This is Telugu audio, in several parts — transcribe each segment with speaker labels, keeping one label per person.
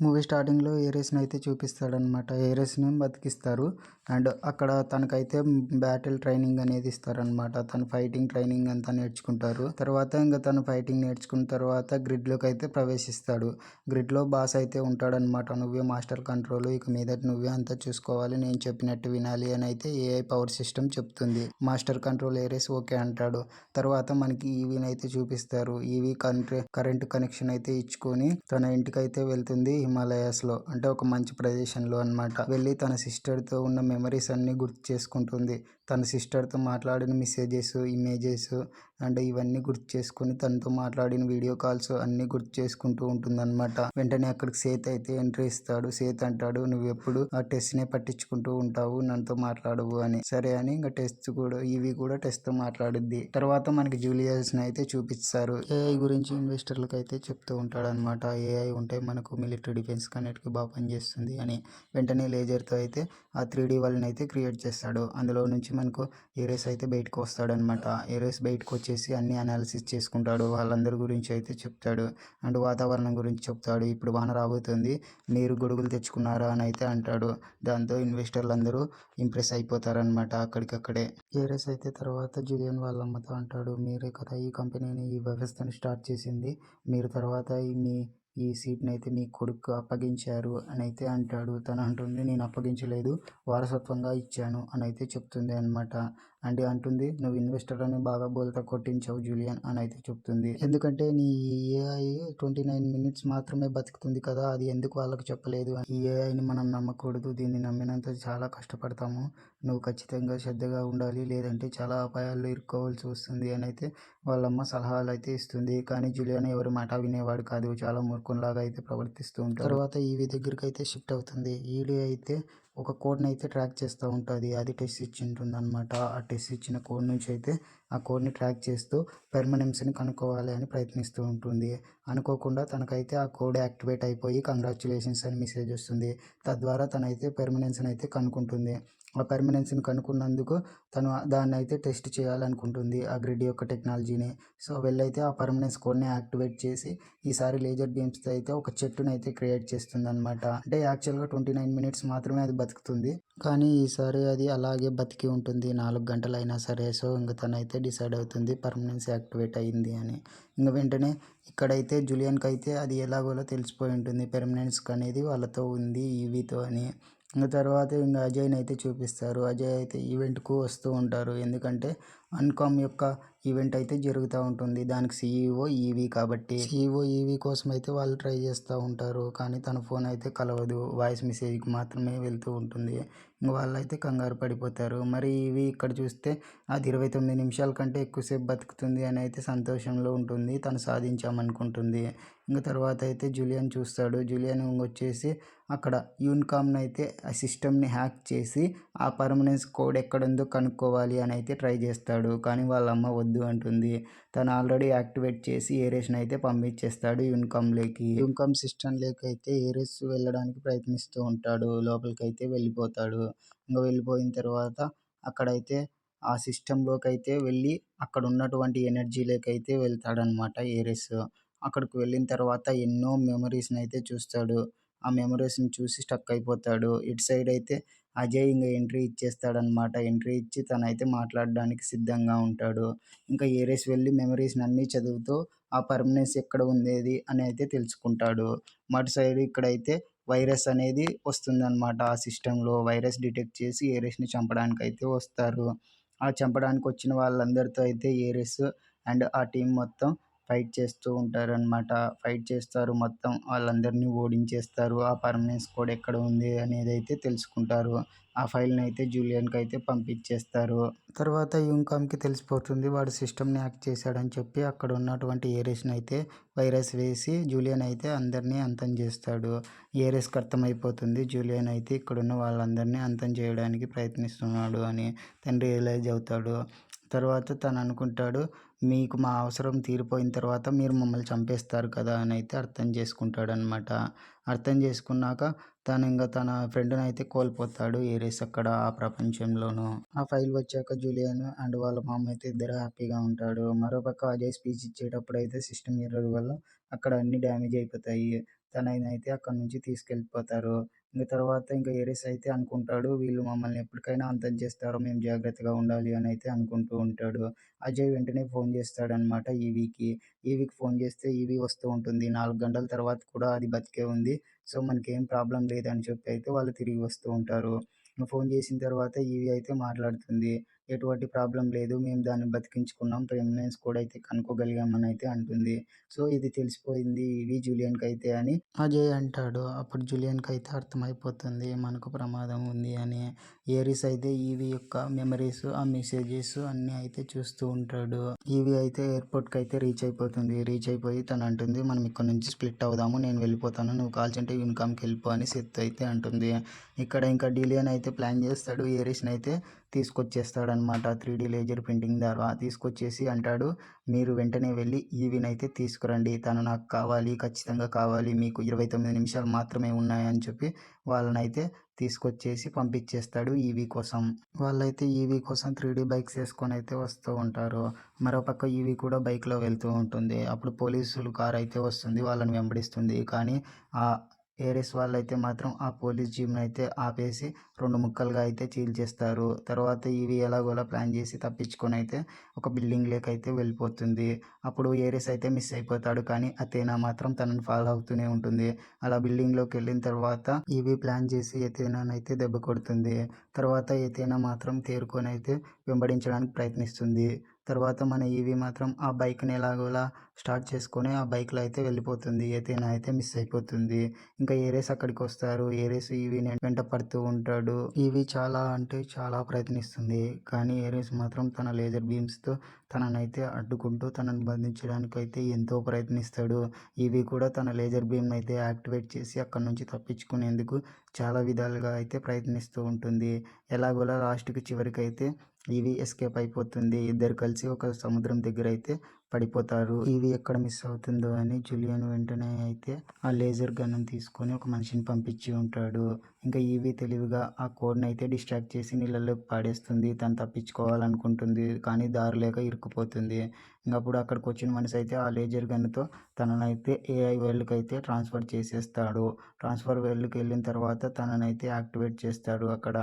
Speaker 1: మూవీ స్టార్టింగ్‌లో ఏరేస్‌ని అయితే చూపిస్తాడనమాట. ఏరేస్‌ని బతికిస్తారు. అండ్ అక్కడ తనకైతే బ్యాటిల్ ట్రైనింగ్ అనేది ఇస్తారనమాట. తను ఫైటింగ్ ట్రైనింగ్ అంతా నేర్చుకుంటారు. తర్వాత ఇంక తను ఫైటింగ్ నేర్చుకున్న తర్వాత గ్రిడ్‌లోకి అయితే ప్రవేశిస్తాడు. గ్రిడ్‌లో బాస్ అయితే ఉంటాడనమాట. నువ్వే మాస్టర్ కంట్రోల్, ఇక మీదట నువ్వే అంతా చూసుకోవాలి, నేను చెప్పినట్టు వినాలి అని అయితే ఏఐ పవర్ సిస్టమ్ చెప్తుంది. మాస్టర్ కంట్రోల్ ఏరేస్ ఓకే అంటాడు. తర్వాత మనకి ఈవీని అయితే చూపిస్తారు. ఈవీ కరెంట్ కనెక్షన్ అయితే ఇచ్చుకొని తన ఇంటికైతే వెళ్తుంది హిమాలయాస్‌లో. అంటే ఒక మంచి ప్రదేశంలో అనమాట. వెళ్ళి తన సిస్టర్‌తో ఉన్న మెమరీస్ అన్నీ గుర్తు చేసుకుంటుంది. తన సిస్టర్‌తో మాట్లాడిన మెసేజెస్, ఇమేజెస్ అండ్ ఇవన్నీ గుర్తు చేసుకొని తనతో మాట్లాడిన వీడియో కాల్స్ అన్నీ గుర్తు చేసుకుంటూ ఉంటుందన్నమాట. వెంటనే అక్కడికి సేత్ అయితే ఎంట్రీ ఇస్తాడు. సేత్ అంటాడు, నువ్వెప్పుడు ఆ టెస్ట్‌నే పట్టించుకుంటూ ఉంటావు, నాతో మాట్లాడవు అని. సరే అని ఇంకా టెస్ట్ కూడా ఇవి కూడా టెస్ట్‌తో మాట్లాడుద్ది. తర్వాత మనకి జూలియస్‌ని అయితే చూపిస్తారు. ఏఐ గురించి ఇన్వెస్టర్లకు అయితే చెప్తూ ఉంటాడనమాట. ఏఐ ఉంటే మనకు మిలిటరీ డిఫెన్స్ కన్నిటికి బాగా పనిచేస్తుంది అని. వెంటనే లేజర్‌తో అయితే ఆ 3D వరల్డ్‌ని అయితే క్రియేట్ చేస్తాడు. అందులో నుంచి మనకు ఏరేస్ అయితే బయటకు వస్తాడనమాట. ఏరేస్ బయటకు వచ్చేసి అన్ని అనాలిసిస్ చేసుకుంటాడు. వాళ్ళందరి గురించి అయితే చెప్తాడు. అండ్ వాతావరణం గురించి చెప్తాడు. ఇప్పుడు వాన రాబోతుంది, మీరు గొడుగులు తెచ్చుకున్నారా అని అయితే అంటాడు. దాంతో ఇన్వెస్టర్లు అందరూ ఇంప్రెస్ అయిపోతారనమాట అక్కడికక్కడే. ఏరేస్ అయితే తర్వాత జూలియన్ వాళ్ళ అమ్మతో అంటాడు, మీరే కదా ఈ కంపెనీని, ఈ వ్యవస్థను స్టార్ట్ చేసింది, మీరు తర్వాత ఈ సీట్‌ని అయితే మీ కొడుక్కు అప్పగించారు అని అయితే అంటాడు. తను అంటుంది, నేను అప్పగించలేదు, వారసత్వంగా ఇచ్చాను అని అయితే చెప్తుంది అనమాట. అంటే అంటుంది, నువ్వు ఇన్వెస్టర్ అని బాగా బోల్తా కొట్టించావు జూలియన్ అని అయితే చెప్తుంది. ఎందుకంటే నీ ఏఐ 29 మినిట్స్ మాత్రమే బతుకుతుంది కదా, అది ఎందుకు వాళ్ళకి చెప్పలేదు. ఈ ఏఐని మనం నమ్మకూడదు, దీన్ని నమ్మినంత చాలా కష్టపడతాము, నువ్వు ఖచ్చితంగా శ్రద్ధగా ఉండాలి, లేదంటే చాలా అపాయాల్లో ఇరుక్కోవాల్సి వస్తుంది అని అయితే వాళ్ళమ్మ సలహాలు అయితే ఇస్తుంది. కానీ జూలియన్ ఎవరి మాట వినేవాడు కాదు. చాలా మూర్ఖునిలాగా అయితే ప్రవర్తిస్తూ ఉంటాడు. తర్వాత ఈవి దగ్గరికి అయితే షిఫ్ట్ అవుతుంది. ఈడీ అయితే ఒక కోడ్ని అయితే ట్రాక్ చేస్తూ ఉంటుంది. అది టెస్ట్ ఇచ్చి ఉంటుంది అనమాట. ఆ టెస్ట్ ఇచ్చిన కోడ్ నుంచి అయితే ఆ కోడ్ని ట్రాక్ చేస్తూ పెర్మనెన్స్ని కనుక్కోవాలి అని ప్రయత్నిస్తూ ఉంటుంది. అనుకోకుండా తనకైతే ఆ కోడ్ యాక్టివేట్ అయిపోయి కంగ్రాచులేషన్స్ అని మెసేజ్ వస్తుంది. తద్వారా తనైతే పెర్మనెన్స్ని అయితే కనుక్కుంటుంది. ఆ పెర్మనెన్స్ని కనుక్కున్నందుకు తను దాన్ని అయితే టెస్ట్ చేయాలనుకుంటుంది, ఆ గ్రిడ్ యొక్క టెక్నాలజీని. సో వెళ్ళైతే ఆ పర్మనెన్స్ కోడ్ని యాక్టివేట్ చేసి ఈసారి లేజర్ బీమ్స్తో అయితే ఒక చెట్టుని అయితే క్రియేట్ చేస్తుంది అనమాట. అంటే యాక్చువల్గా 29 మినిట్స్ మాత్రమే అది బతుకుతుంది, కానీ ఈసారి అది అలాగే బతికి ఉంటుంది 4 గంటలైనా సరే. సో ఇంక తనైతే డిసైడ్ అవుతుంది పర్మనెన్స్ యాక్టివేట్ అయ్యింది అని. ఇంక వెంటనే ఇక్కడైతే జూలియన్కి అయితే అది ఎలాగోలో తెలిసిపోయి ఉంటుంది, పెర్మనెన్స్ అనేది వాళ్ళతో ఉంది ఈవీతో అని. ఇంక తర్వాత ఇంకా అజయ్ని అయితే చూపిస్తారు. అజయ్ అయితే ఈవెంట్కు వస్తూ ఉంటారు. ఎందుకంటే అన్కామ్ యొక్క ఈవెంట్ అయితే జరుగుతూ ఉంటుంది. దానికి సీఈఓ ఈవీ కాబట్టి సీఈఓ ఈవీ కోసం అయితే వాళ్ళు ట్రై చేస్తూ ఉంటారు. కానీ తన ఫోన్ అయితే కలవదు, వాయిస్ మెసేజ్కి మాత్రమే వెళ్తూ ఉంటుంది. ఇంక వాళ్ళైతే కంగారు పడిపోతారు. మరి ఈవీ ఇక్కడ చూస్తే అది 29 నిమిషాల కంటే ఎక్కువసేపు బతుకుతుంది అని అయితే సంతోషంలో ఉంటుంది, తను సాధించామనుకుంటుంది. ఇంక తర్వాత అయితే జూలియన్ చూస్తాడు. జూలియన్ వచ్చేసి అక్కడ యూన్కామ్ని అయితే ఆ సిస్టమ్ని హ్యాక్ చేసి ఆ పర్మనెన్స్ కోడ్ ఎక్కడుందో కనుక్కోవాలి అని అయితే ట్రై చేస్తాడు. కానీ వాళ్ళ అమ్మ వద్దు అంటుంది. తను ఆల్రెడీ యాక్టివేట్ చేసి ఏరేస్ని అయితే పంపించేస్తాడు యూన్కామ్లోకి. యూన్కామ్ సిస్టంలోకి అయితే ఏరేస్ వెళ్ళడానికి ప్రయత్నిస్తూ ఉంటాడు. లోపలికి అయితే వెళ్ళిపోతాడు. ఇంకా వెళ్ళిపోయిన తర్వాత అక్కడైతే ఆ సిస్టంలోకి అయితే వెళ్ళి అక్కడ ఉన్నటువంటి ఎనర్జీలోకి అయితే వెళ్తాడనమాట ఏరేస్. అక్కడికి వెళ్ళిన తర్వాత ఎన్నో మెమరీస్ని అయితే చూస్తాడు. ఆ మెమరీస్ని చూసి స్టక్ అయిపోతాడు. ఇటు సైడ్ అయితే అజయ్ ఇంక ఎంట్రీ ఇచ్చేస్తాడనమాట. ఎంట్రీ ఇచ్చి తనైతే మాట్లాడడానికి సిద్ధంగా ఉంటాడు. ఇంకా ఏరేస్ వెళ్ళి మెమరీస్ని అన్నీ చదువుతూ ఆ పర్మనెన్స్ ఎక్కడ ఉండేది అని అయితే తెలుసుకుంటాడు. మటు సైడ్ ఇక్కడైతే వైరస్ అనేది వస్తుందన్నమాట. ఆ సిస్టంలో వైరస్ డిటెక్ట్ చేసి ఏరేస్ని చంపడానికి అయితే వస్తారు. ఆ చంపడానికి వచ్చిన వాళ్ళందరితో అయితే ఏరేస్ అండ్ ఆ టీం మొత్తం ఫైట్ చేస్తూ ఉంటారనమాట. ఫైట్ చేస్తారు, మొత్తం వాళ్ళందరినీ ఓడించేస్తారు. ఆ పర్మనెన్స్ కోడ్ ఎక్కడ ఉంది అనేది అయితే తెలుసుకుంటారు. ఆ ఫైల్ని అయితే జూలియన్కి అయితే పంపించేస్తారు. తర్వాత యూన్కామ్కి తెలిసిపోతుంది వాడు సిస్టమ్ని హ్యాక్ చేశాడని చెప్పి అక్కడ ఉన్నటువంటి ఏరేస్ని అయితే వైరస్ వేసి జూలియన్ అయితే అందరినీ అంతం చేస్తాడు. ఏరేస్కి అర్థమైపోతుంది జూలియన్ అయితే ఇక్కడున్న వాళ్ళందరినీ అంతం చేయడానికి ప్రయత్నిస్తున్నాడు అని. తను రియలైజ్ అవుతాడు. తర్వాత తను అనుకుంటాడు, మీకు మా అవసరం తీరిపోయిన తర్వాత మీరు మమ్మల్ని చంపేస్తారు కదా అని అయితే అర్థం చేసుకుంటాడనమాట. అర్థం చేసుకున్నాక తను ఇంకా తన ఫ్రెండ్ని అయితే కోల్పోతాడు ఏరేస్ అక్కడ ఆ ప్రపంచంలోనూ. ఆ ఫైల్ వచ్చాక జూలియన్ అండ్ వాళ్ళ మామ అయితే ఇద్దరు హ్యాపీగా ఉంటాడు. మరోపక్క అజయ్ స్పీచ్ ఇచ్చేటప్పుడు అయితే సిస్టమ్ ఎర్రర్ వల్ల అక్కడ అన్ని డ్యామేజ్ అయిపోతాయి. తననైతే అక్కడి నుంచి తీసుకెళ్ళిపోతారు. ఇంక తర్వాత ఇంక ఏరిస్ అయితే అనుకుంటాడు వీళ్ళు మమ్మల్ని ఎప్పటికైనా అంతం చేస్తారు. మేము జాగ్రత్తగా ఉండాలి అనైతే అనుకుంటూ ఉంటాడు. అజయ్ వెంటనే ఫోన్ చేస్తాడనమాట ఈవీకి. ఈవీకి ఫోన్ చేస్తే ఈవీ వస్తూ ఉంటుంది. 4 గంటల తర్వాత కూడా అది బతికే ఉంది. సో, మనకేం ప్రాబ్లమ్ లేదని చెప్పి అయితే వాళ్ళు తిరిగి వస్తూ ఉంటారు. ఫోన్ చేసిన తర్వాత ఈవీ అయితే మాట్లాడుతుంది. ఎటువంటి ప్రాబ్లమ్ లేదు. మేము దాన్ని బతికించుకున్నాం. ప్రెగ్నెన్సీ కూడా అయితే కనుక్కోగలిగామని అయితే అంటుంది. సో, ఇది తెలిసిపోయింది ఈవీ జూలియన్‌కైతే అని అజయ్ అంటాడు. అప్పుడు జూలియన్‌కైతే అర్థమైపోతుంది మనకు ప్రమాదం ఉంది అని. ఏరిస్ అయితే ఈవీ యొక్క మెమరీస్, ఆ మెసేజెస్ అన్నీ అయితే చూస్తూ ఉంటాడు. ఈవీ అయితే ఎయిర్‌పోర్ట్‌కైతే రీచ్ అయిపోతుంది. రీచ్ అయిపోయి తను అంటుంది, "మనం ఇక్కడ నుంచి స్ప్లిట్ అవుదాము. నేను వెళ్ళిపోతాను. నువ్వు కావాల్సింటే యూనికామ్‌కి వెళ్ళిపో" అని సెత్ అయితే అంటుంది. ఇక్కడ ఇంకా డిలియన్ అయితే ప్లాన్ చేస్తాడు. ఏరిస్‌నైతే తీసుకొచ్చేస్తాడనమాట 3డీ లేజర్ ప్రింటింగ్ ద్వారా. తీసుకొచ్చేసి అంటాడు, "మీరు వెంటనే వెళ్ళి ఈవీనైతే తీసుకురండి. తను నాకు కావాలి. ఖచ్చితంగా కావాలి. మీకు 29 నిమిషాలు మాత్రమే ఉన్నాయి" అని చెప్పి వాళ్ళనైతే తీసుకొచ్చేసి పంపించేస్తాడు ఈవీ కోసం. వాళ్ళైతే ఈవీ కోసం 3డీ బైక్స్ ఏసుకొనైతే వస్తూ ఉంటారు. మరోపక్క ఈవీ కూడా బైక్‌లో వెళ్తూ ఉంటుంది. అప్పుడు పోలీసులు కారైతే వస్తుంది. వాళ్ళని వెంబడిస్తుంది. కానీ ఆ ఏరిస్ వాళ్ళైతే మాత్రం ఆ పోలీస్ జీప్‌నైతే ఆపేసి 2 ముక్కలుగా అయితే చీల్చేస్తారు. తర్వాత ఈవీ ఎలాగోలా ప్లాన్ చేసి తప్పించుకొనైతే ఒక బిల్డింగ్‌లోకైతే వెళ్ళిపోతుంది. అప్పుడు ఏరిస్ అయితే మిస్ అయిపోతాడు. కానీ అథేనా మాత్రం తనని ఫాలో అవుతూనే ఉంటుంది. అలా బిల్డింగ్‌లోకెళ్ళిన తర్వాత ఈవీ ప్లాన్ చేసి ఎథేనానైతే దెబ్బ కొడుతుంది. తర్వాత ఎథేనా మాత్రం తేరుకొనైతే వెంబడించడానికి ప్రయత్నిస్తుంది. తర్వాత మన ఈవీ మాత్రం ఆ బైక్‌ని ఎలాగోలా స్టార్ట్ చేసుకొని ఆ బైక్‌లో అయితే వెళ్ళిపోతుంది. ఎథేనా అయితే మిస్ అయిపోతుంది. ఇంకా ఏరేస్ అక్కడికొస్తారు. ఏరేస్ ఈవీని వెంట పడుతూ ఉంటాడు. ఈవీ చాలా అంటే చాలా ప్రయత్నిస్తుంది. కానీ ఏరేస్ మాత్రం తన లేజర్ బీమ్స్‌తో తననైతే అడ్డుకుంటూ తనని బంధించడానికైతే ఎంతో ప్రయత్నిస్తాడు. ఈవీ కూడా తన లేజర్ బీమ్‌నైతే యాక్టివేట్ చేసి అక్కడి నుంచి తప్పించుకునేందుకు చాలా విధాలుగా అయితే ప్రయత్నిస్తూ ఉంటుంది. ఎలాగోలా లాస్ట్‌కి చివరికైతే ఈవీ ఎస్కేప్ అయిపోతుంది. ఇద్దరు కలిసి ఒక సముద్రం దగ్గరైతే పడిపోతారు. ఈవీ ఎక్కడ మిస్ అవుతుందో అని జూలియన్ వెంటనే అయితే ఆ లేజర్ గన్‌ని తీసుకొని ఒక మనిషిని పంపించి ఉంటాడు. ఇంకా ఈవీ తెలివిగా ఆ కోడ్‌నైతే డిస్ట్రాక్ట్ చేసి నీళ్ళలోకి పాడేస్తుంది. తను తప్పించుకోవాలనుకుంటుంది. కానీ దారి లేక ఇరుక్కుపోతుంది. ఇంగప్పుడు అక్కడికొచ్చిన మనిషి అయితే ఆ లేజర్ గన్‌తో తననైతే ఏఐ వరల్డ్‌కైతే ట్రాన్స్‌ఫర్ చేసేస్తాడు. ట్రాన్స్‌ఫర్ వరల్డ్‌కి వెళ్ళిన తర్వాత తననైతే యాక్టివేట్ చేస్తాడు అక్కడ.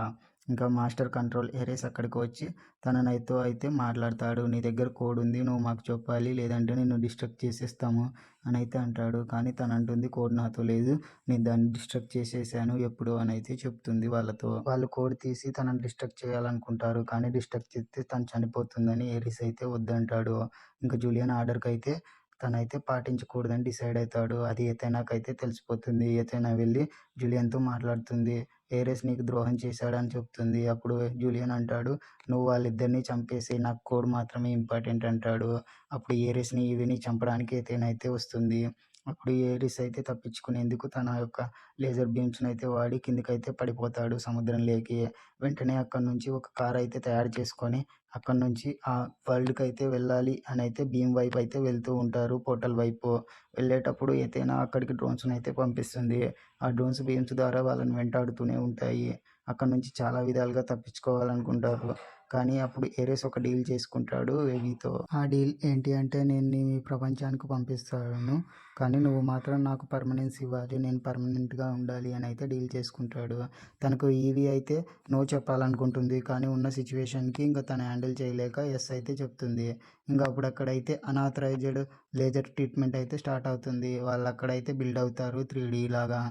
Speaker 1: ఇంకా మాస్టర్ కంట్రోల్ ఏరేస్ అక్కడికి వచ్చి తననైతే అయితే మాట్లాడతాడు. "నీ దగ్గర కోడ్ ఉంది. నువ్వు మాకు చెప్పాలి. లేదంటే నిన్ను డిస్ట్రక్ట్ చేసేస్తాము" అనైతే అంటాడు. కానీ తనంటుంది, "కోడ్ నాతో లేదు. నేను దాన్ని డిస్ట్రక్ట్ చేసేసాను ఎప్పుడో" అనైతే చెప్తుంది వాళ్ళతో. వాళ్ళు కోడ్ తీసి తనని డిస్ట్రక్ట్ చేయాలనుకుంటారు. కానీ డిస్ట్రక్ట్ చేస్తే తను చనిపోతుందని ఏరిస్ అయితే వద్దంటాడు. ఇంక జూలియన్ ఆర్డర్‌కైతే తనైతే పాటించకూడదని డిసైడ్ అవుతాడు. అది ఎథేనాకైతే తెలిసిపోతుంది. ఎథేనా వెళ్ళి జూలియన్‌తో మాట్లాడుతుంది. ఏరెస్ నీకు ద్రోహం చేశాడని చెప్తుంది. అప్పుడు జూలియన్ అంటాడు, "నువ్వు వాళ్ళిద్దరిని చంపేసేయి. నాకు కోడ్ మాత్రమే ఇంపార్టెంట్" అంటాడు. అప్పుడు ఏరెస్‌ని, ఈవీని చంపడానికి ఎథేనా అయితే వస్తుంది. అప్పుడు ఏరిస్ అయితే తప్పించుకునేందుకు తన యొక్క లేజర్ బీమ్స్‌నైతే వాడి కిందకైతే పడిపోతాడు సముద్రంలోకి. వెంటనే అక్కడి నుంచి ఒక కార్ అయితే తయారు చేసుకొని అక్కడి నుంచి ఆ వరల్డ్‌కైతే వెళ్ళాలి అనైతే బీమ్ వైపు అయితే వెళ్తూ ఉంటారు. పోర్టల్ వైపు. వెళ్ళేటప్పుడు ఎథేనా అక్కడికి డ్రోన్స్‌నైతే పంపిస్తుంది. ఆ డ్రోన్స్ బీమ్స్ ద్వారా వాళ్ళని వెంటాడుతూనే ఉంటాయి. అక్కడి నుంచి చాలా విధాలుగా తప్పించుకోవాలనుకుంటారు. కానీ అప్పుడు ఏరేస్ ఒక డీల్ చేసుకుంటాడు ఎవితో. ఆ డీల్ ఏంటి అంటే, "నేను నిన్ను ఈ ప్రపంచానికి పంపిస్తాను. కానీ నువ్వు మాత్రం నాకు పర్మనెన్స్ ఇవ్వాలి. నేను పర్మనెంట్‌గా ఉండాలి" అని అయితే డీల్ చేసుకుంటాడు. తనకు ఈవీ అయితే నో చెప్పాలనుకుంటుంది. కానీ ఉన్న సిట్యుయేషన్‌కి ఇంక తను హ్యాండిల్ చేయలేక యెస్ అయితే చెప్తుంది. ఇంక అప్పుడు అక్కడైతే అనాథరైజ్డ్ లేజర్ ట్రీట్మెంట్ అయితే స్టార్ట్ అవుతుంది. వాళ్ళక్కడైతే బిల్డ్ అవుతారు 3డీ లాగా.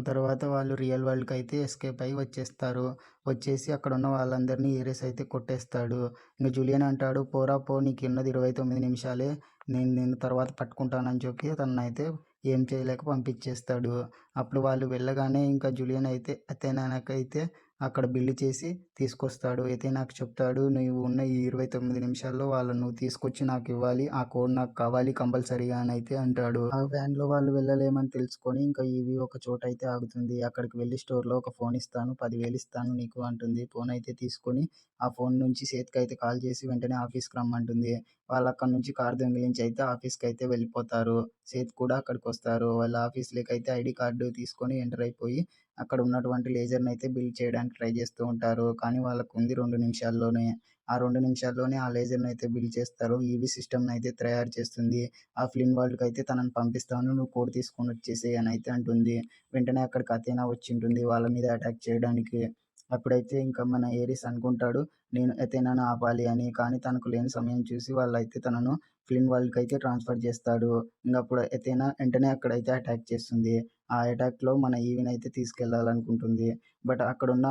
Speaker 1: తర్వాత వాళ్ళు రియల్ వరల్డ్‌కైతే ఎస్కేప్ అయ్యి వచ్చేస్తారు. వచ్చేసి అక్కడున్న వాళ్ళందరినీ ఏరేస్ అయితే కొట్టేస్తాడు. ఇంక జూలియన్ అంటాడు, "పోరా పో, నీకున్నది 29 నిమిషాలే. నేను నిన్ను తర్వాత పట్టుకుంటానని" చెప్పి తననైతే ఏం చేయలేక పంపించేస్తాడు. అప్పుడు వాళ్ళు వెళ్ళగానే ఇంకా జూలియన్ అయితే అథెనాకైతే అక్కడ బిల్డ్ చేసి తీసుకొస్తాడు. ఎథేనాకు చెప్తాడు, "నువ్వు ఉన్న ఈ 29 నిమిషాల్లో వాళ్ళని నువ్వు తీసుకొచ్చి నాకివ్వాలి. ఆ కోడ్ నాకు కావాలి కంపల్సరీగా" అనైతే అంటాడు. ఆ వ్యాన్‌లో వాళ్ళు వెళ్ళలేమని తెలుసుకొని ఇంకా ఈవీ ఒక చోటైతే ఆగుతుంది. అక్కడికి వెళ్లి స్టోర్‌లో ఒక ఫోన్ ఇస్తాను. 10,000 ఇస్తాను నీకు అంటుంది. ఫోన్ అయితే తీసుకొని ఆ ఫోన్ నుంచి సేత్‌కైతే కాల్ చేసి వెంటనే ఆఫీస్‌కి రమ్మంటుంది. వాళ్ళు అక్కడి నుంచి కార్ దొంగిలించి అయితే ఆఫీస్‌కి అయితే వెళ్ళిపోతారు. సేత్ కూడా అక్కడికొస్తారు. వాళ్ళ ఆఫీస్‌లోకైతే ఐడీ కార్డ్ తీసుకొని ఎంటర్ అయిపోయి అక్కడ ఉన్నటువంటి లేజర్‌ని అయితే బిల్డ్ చేయడానికి ట్రై చేస్తూ ఉంటారు. కానీ వాళ్ళకుంది 2 నిమిషాల్లోనే. ఆ 2 నిమిషాల్లోనే ఆ లేజర్‌ని అయితే బిల్డ్ చేస్తారు. ఈవీ సిస్టమ్‌ని అయితే తయారు చేస్తుంది. ఆ ఫ్లిన్ వరల్డ్‌కైతే తనని పంపిస్తాను. నువ్వు కోడ్ తీసుకొనొచ్చేసేయ్ అని అయితే అంటుంది. వెంటనే అక్కడికి అథేనా వచ్చింటుంది వాళ్ళ మీద అటాక్ చేయడానికి. అప్పుడైతే ఇంకా మన ఏరిస్ అనుకుంటాడు నేను అథేనాను ఆపాలి అని. కానీ తనకు లేని సమయం చూసి వాళ్ళైతే తనను ఫ్లిన్ వరల్డ్‌కైతే ట్రాన్స్‌ఫర్ చేస్తాడు. ఇంగప్పుడు అథేనా వెంటనే అక్కడైతే అటాక్ చేస్తుంది. ఆ అటాక్‌లో మన ఈవినైతే తీసుకెళ్ళాలనుకుంటుంది. బట్ అక్కడున్న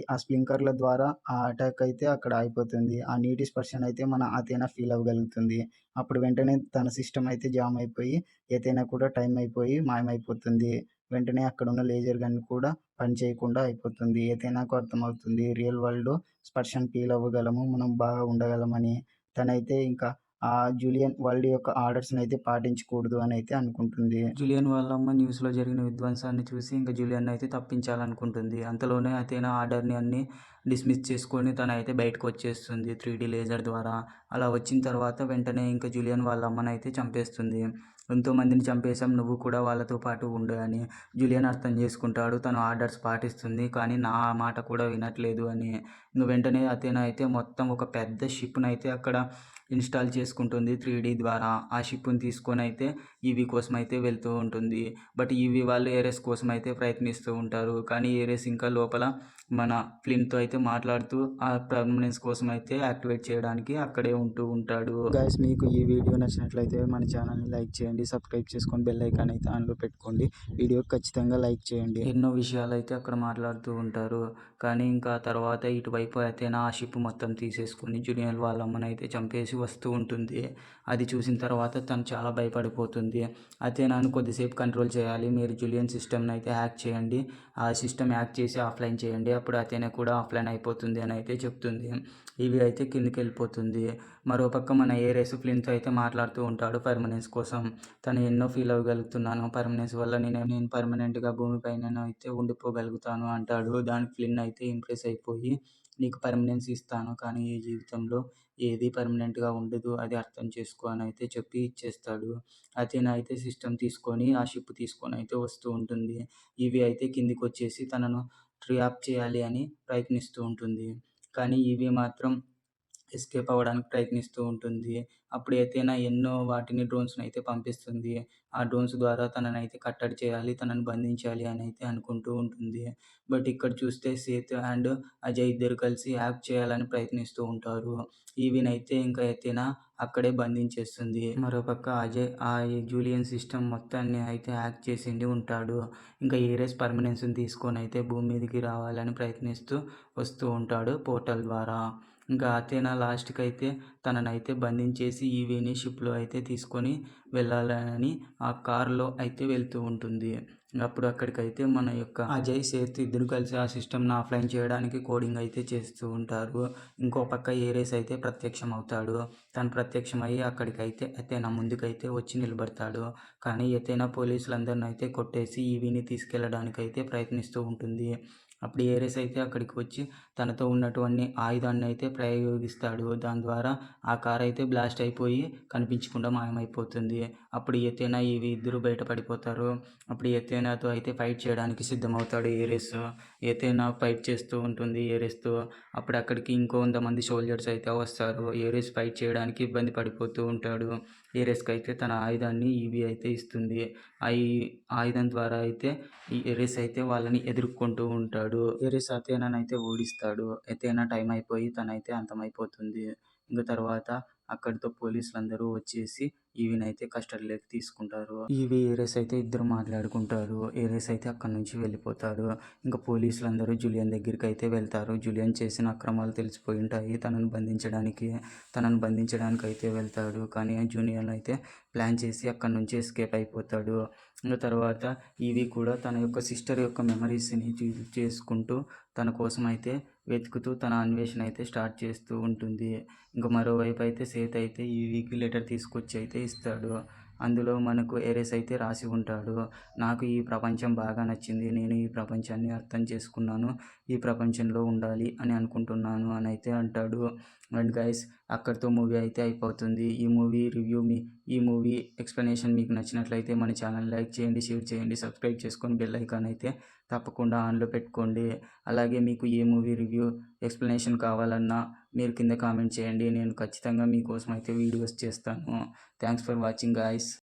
Speaker 1: ఆ స్ప్రింక్లర్ల ద్వారా ఆ అటాక్ అయితే అక్కడ ఆగిపోతుంది. ఆ నీటి స్పర్శనైతే మన అథేనా ఫీల్ అవ్వగలుగుతుంది. అప్పుడు వెంటనే తన సిస్టమ్ అయితే జామ్ అయిపోయి అథేనా కూడా టైం అయిపోయి మాయమైపోతుంది. వెంటనే అక్కడున్న లేజర్ గన్ కూడా పని చేయకుండా అయిపోతుంది. అథేనాకు అర్థమవుతుంది రియల్ వరల్డ్‌లో స్పర్శను ఫీల్ అవ్వగలము. మనం బాగా ఉండగలమని. తనైతే ఇంకా జూలియన్ వరల్డ్ యొక్క ఆర్డర్స్‌నైతే పాటించకూడదు అనైతే అనుకుంటుంది.
Speaker 2: జూలియన్ వాళ్ళ అమ్మ న్యూస్‌లో జరిగిన విధ్వంసాన్ని చూసి ఇంక జూలియన్‌ని అయితే తప్పించాలనుకుంటుంది. అంతలోనే అథేనా ఆర్డర్‌ని అన్నీ డిస్మిస్ చేసుకొని తనైతే బయటకొచ్చేస్తుంది 3డీ లేజర్ ద్వారా. అలా వచ్చిన తర్వాత వెంటనే ఇంక జూలియన్ వాళ్ళ అమ్మనైతే చంపేస్తుంది. ఎంతోమందిని చంపేసాం నువ్వు కూడా వాళ్ళతో పాటు ఉండు అని. జూలియన్ అర్థం చేసుకుంటాడు తను ఆర్డర్స్ పాటిస్తుంది కానీ నా మాట కూడా వినట్లేదు అని. ఇంక వెంటనే అథేనా అయితే మొత్తం ఒక పెద్ద షిప్‌నైతే అక్కడ ఇన్‌స్టాల్ చేసుకుంటుంది 3డీ ద్వారా. ఆ షిప్‌ని తీసుకొనైతే ఈవీ కోసమైతే వెళ్తూ ఉంటుంది. బట్ ఈవీ వాళ్ళు ఏరెస్ కోసమైతే ప్రయత్నిస్తూ ఉంటారు. కానీ ఏరెస్ ఇంకా లోపల మన ఫ్లిన్‌తో అయితే మాట్లాడుతూ ఆ పర్మనెన్స్ కోసమైతే యాక్టివేట్ చేయడానికి అక్కడే ఉంటూ ఉంటాడు.
Speaker 1: గైస్ మీకు ఈ వీడియో నచ్చినట్లయితే మన ఛానల్‌ని లైక్ చేయండి. సబ్స్క్రైబ్ చేసుకొని బెల్ ఐకాన్ అయితే ఆన్‌లో పెట్టుకోండి. వీడియోకి ఖచ్చితంగా లైక్ చేయండి.
Speaker 2: ఎన్నో విషయాలైతే అక్కడ మాట్లాడుతూ ఉంటారు. కానీ ఇంకా తర్వాత ఇటువైపు అథేనా ఆ షిప్ మొత్తం తీసేసుకొని జూలియన్ వాళ్ళ అమ్మనైతే చంపేసి వస్తూ ఉంటుంది. అది చూసిన తర్వాత తను చాలా భయపడిపోతుంది. అథేనాను కొద్దిసేపు కంట్రోల్ చేయాలి. మీరు జూలియన్ సిస్టమ్‌ని అయితే హ్యాక్ చేయండి. ఆ సిస్టమ్ హ్యాక్ చేసి ఆఫ్‌లైన్ చేయండి. అప్పుడు అథేనా కూడా ఆఫ్‌లైన్ అయిపోతుంది అని అయితే చెప్తుంది. ఈవీ అయితే కిందకెళ్ళిపోతుంది. మరోపక్క మన ఏరేస్ ఫ్లిన్‌తో అయితే మాట్లాడుతూ ఉంటాడు పర్మనెన్స్ కోసం. తను ఎన్నో ఫీల్ అవ్వగలుగుతున్నాను. పర్మనెన్స్ వల్ల నేను పర్మనెంట్‌గా భూమిపైన అయితే ఉండిపోగలుగుతాను అంటాడు. దానికి ఫ్లిన్ అయితే ఇంప్రెస్ అయిపోయి నీకు పర్మనెన్స్ ఇస్తాను. కానీ ఈ జీవితంలో ఏది పర్మనెంట్‌గా ఉండదు. అది అర్థం చేసుకో అని అయితే చెప్పి ఇచ్చేస్తాడు. అథేనా అయితే సిస్టమ్ తీసుకొని ఆ షిప్ తీసుకొని అయితే వస్తూ ఉంటుంది. ఈవీ అయితే కిందికొచ్చేసి తనను ట్రాప్ చేయాలి అని ప్రయత్నిస్తూ ఉంటుంది. కానీ ఈవీ మాత్రం ఎస్కేప్ అవ్వడానికి ప్రయత్నిస్తూ ఉంటుంది. అప్పుడు అథేనా ఎన్నో డ్రోన్స్‌నైతే పంపిస్తుంది. ఆ డ్రోన్స్ ద్వారా తననైతే కట్టడి చేయాలి, తనని బంధించాలి అని అయితే అనుకుంటూ ఉంటుంది. బట్ ఇక్కడ చూస్తే సేత్ అండ్ అజయ్ ఇద్దరు కలిసి హ్యాక్ చేయాలని ప్రయత్నిస్తూ ఉంటారు. ఈవినైతే ఇంకా అథేనా అక్కడే బంధించేస్తుంది. మరోపక్క అజయ్ ఈ జూలియన్ సిస్టమ్ మొత్తాన్ని అయితే హ్యాక్ చేసిండి ఉంటాడు. ఇంకా ఏరెస్ పర్మనెన్స్‌ని తీసుకొనైతే భూమి మీదకి రావాలని ప్రయత్నిస్తూ వస్తూ ఉంటాడు పోర్టల్ ద్వారా. ఇంకా అథేనా లాస్ట్‌కైతే తననైతే బంధించేసి ఈవీని షిప్‌లో అయితే తీసుకొని వెళ్ళాలని ఆ కార్‌లో అయితే వెళ్తూ ఉంటుంది. అప్పుడు అక్కడికైతే మన యొక్క అజయ్, సేత్ ఇద్దరు కలిసి ఆ సిస్టమ్‌ని ఆఫ్‌లైన్ చేయడానికి కోడింగ్ అయితే చేస్తూ ఉంటారు. ఇంకో పక్క ఏరేస్ అయితే ప్రత్యక్షమవుతాడు. తను ప్రత్యక్షమయ్యి అక్కడికైతే అథేనా ముందుకైతే వచ్చి నిలబడతాడు. కానీ అథేనా పోలీసులందరిని అయితే కొట్టేసి ఈవీని తీసుకెళ్ళడానికైతే ప్రయత్నిస్తూ ఉంటుంది. అప్పుడు ఏరేస్ అయితే అక్కడికి వచ్చి తనతో ఉన్నటువంటి ఆయుధాన్ని అయితే ప్రయోగిస్తాడు. దాని ద్వారా ఆ కార్ అయితే బ్లాస్ట్ అయిపోయి కనిపించకుండా మాయమైపోతుంది. అప్పుడు అథేనా, ఈవీ ఇద్దరు బయట పడిపోతారు. అప్పుడు అథేనాతో అయితే ఫైట్ చేయడానికి సిద్ధమవుతాడు ఏరేస్. అథేనా ఫైట్ చేస్తూ ఉంటుంది ఏరేస్‌తో. అప్పుడు అక్కడికి ఇంకో 100 మంది సోల్జర్స్ అయితే వస్తారు. ఏరేస్ ఫైట్ చేయడానికి ఇబ్బంది పడిపోతూ ఉంటాడు. ఏరేస్‌కైతే తన ఆయుధాన్ని ఈవీ అయితే ఇస్తుంది. ఈ ఆయుధం ద్వారా అయితే ఈ ఏరేస్ అయితే వాళ్ళని ఎదుర్కొంటూ ఉంటాడు. ఏరేస్ అథేనానైతే ఓడిస్తాడు. అథేనా టైం అయిపోయి తనైతే అంతమైపోతుంది. ఇంక తర్వాత అక్కడితో పోలీసులందరూ వచ్చేసి ఈవీనైతే కస్టడీలోకి తీసుకుంటారు. ఈవీ, ఏరేస్ అయితే ఇద్దరు మాట్లాడుకుంటారు. ఏరేస్ అయితే అక్కడి నుంచి వెళ్ళిపోతాడు. ఇంక పోలీసులందరూ జూలియన్ దగ్గరికైతే వెళ్తారు. జూలియన్ చేసిన అక్రమాలు తెలిసిపోయి ఉంటాయి. తనను బంధించడానికైతే వెళ్తాడు. కానీ జూలియన్ అయితే ప్లాన్ చేసి అక్కడి నుంచి ఎస్కేప్ అయిపోతాడు. ఇంక తర్వాత ఈవీ కూడా తన యొక్క సిస్టర్ యొక్క మెమరీస్‌ని చేసుకుంటూ తన కోసం అయితే వెతుకుతూ తన అన్వేషణ అయితే స్టార్ట్ చేస్తూ ఉంటుంది. ఇంక మరోవైపు అయితే సేత్ అయితే ఈవీకి లెటర్ తీసుకొచ్చి అయితే ఇస్తాడు. అందులో మనకు ఏరేస్ అయితే రాసి ఉంటాడు. నాకు ఈ ప్రపంచం బాగా నచ్చింది. నేను ఈ ప్రపంచాన్ని అర్థం చేసుకున్నాను. ఈ ప్రపంచంలో ఉండాలి అని అనుకుంటున్నాను అని అయితే అంటాడు. అండ్ గైస్ అక్కడితో మూవీ అయితే అయిపోతుంది. ఈ మూవీ ఎక్స్‌ప్లనేషన్ మీకు నచ్చినట్లయితే మన ఛానల్ లైక్ చేయండి, షేర్ చేయండి, సబ్స్క్రైబ్ చేసుకొని బెల్ ఐకాన్ అయితే తప్పకుండా ఆన్‌లో పెట్టుకోండి. అలాగే మీకు ఏ మూవీ రివ్యూ ఎక్స్‌ప్లనేషన్ కావాలన్నా మీరు కింద కామెంట్ చేయండి. నేను ఖచ్చితంగా మీకోసం అయితే వీడియోస్ చేస్తాను. Thanks for watching guys.